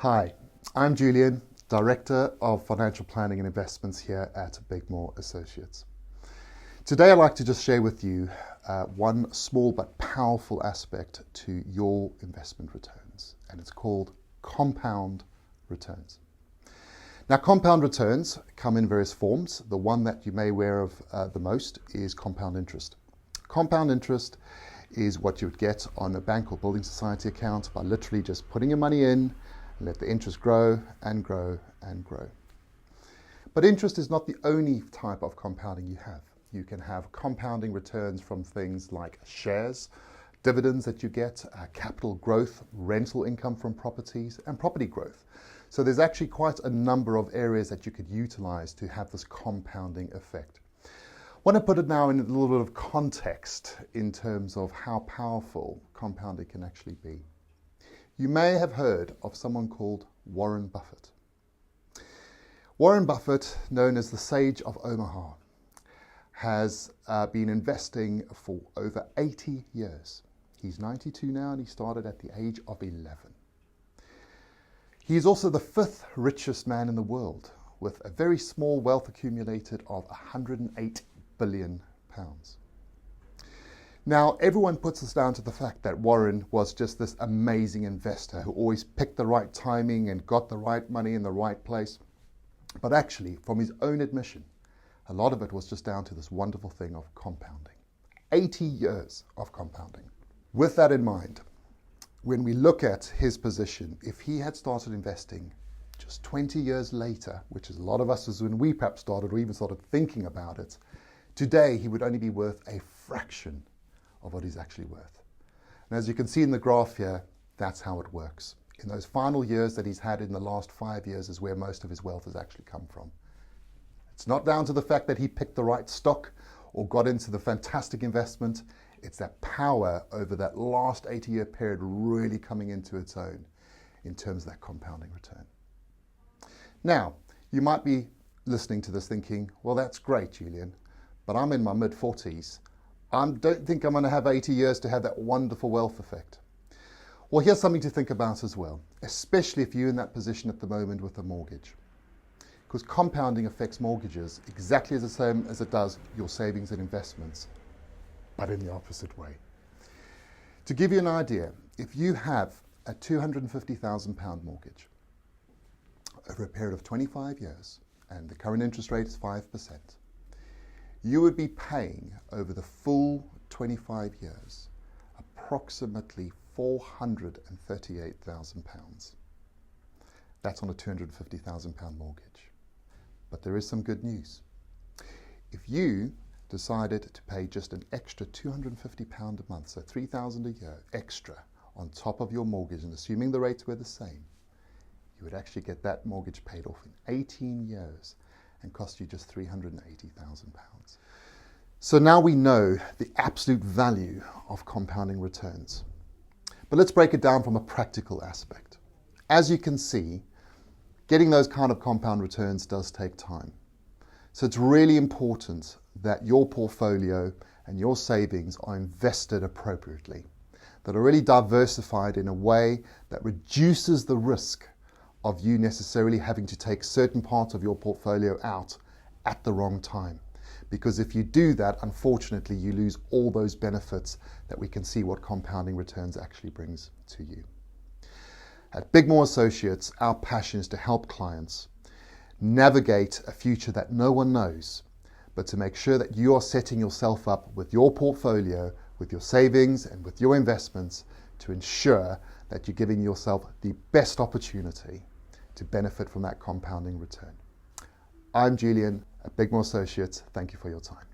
Hi, I'm Julian, Director of Financial Planning and Investments here at Bigmore Associates. Today I'd like to just share with you one small but powerful aspect to your investment returns, and it's called compound returns. Now, compound returns come in various forms. The one that you may be aware of the most is compound interest. Compound interest is what you would get on a bank or building society account by literally just putting your money in and let the interest grow and grow and grow. But interest is not the only type of compounding you have. You can have compounding returns from things like shares, dividends that you get, capital growth, rental income from properties, and property growth. So there's actually quite a number of areas that you could utilize to have this compounding effect. I want to put it now in a little bit of context in terms of how powerful compounding can actually be. You may have heard of someone called Warren Buffett. Warren Buffett, known as the Sage of Omaha, has been investing for over 80 years. He's 92 now and he started at the age of 11. He is also the 5th richest man in the world, with a very small wealth accumulated of £108 billion. Now, everyone puts this down to the fact that Warren was just this amazing investor who always picked the right timing and got the right money in the right place. But actually, from his own admission, a lot of it was just down to this wonderful thing of compounding. 80 years of compounding. With that in mind, when we look at his position, if he had started investing just 20 years later, which is a lot of us is when we perhaps started or even started thinking about it, today he would only be worth a fraction of what he's actually worth. And as you can see in the graph here, that's how it works. In those final years that he's had in the last 5 years is where most of his wealth has actually come from. It's not down to the fact that he picked the right stock or got into the fantastic investment. It's that power over that last 80-year period really coming into its own in terms of that compounding return. Now, you might be listening to this thinking, well, that's great, Julian, but I'm in my mid-40s. I don't think I'm going to have 80 years to have that wonderful wealth effect. Well, here's something to think about as well, especially if you're in that position at the moment with a mortgage. Because compounding affects mortgages exactly the same as it does your savings and investments, but in the opposite way. To give you an idea, if you have a £250,000 mortgage over a period of 25 years, and the current interest rate is 5%, you would be paying over the full 25 years approximately £438,000. That's on a £250,000 mortgage. But there is some good news. If you decided to pay just an extra £250 a month, so £3,000 a year extra on top of your mortgage, and assuming the rates were the same, you would actually get that mortgage paid off in 18 years and cost you just £380,000. So now we know the absolute value of compounding returns. But let's break it down from a practical aspect. As you can see, getting those kind of compound returns does take time. So it's really important that your portfolio and your savings are invested appropriately, that are really diversified in a way that reduces the risk of you necessarily having to take certain parts of your portfolio out at the wrong time. Because if you do that, unfortunately, you lose all those benefits that we can see what compounding returns actually brings to you. At Bigmore Associates, our passion is to help clients navigate a future that no one knows, but to make sure that you are setting yourself up with your portfolio, with your savings and with your investments to ensure that you're giving yourself the best opportunity to benefit from that compounding return. I'm Julian at Bigmore Associates. Thank you for your time.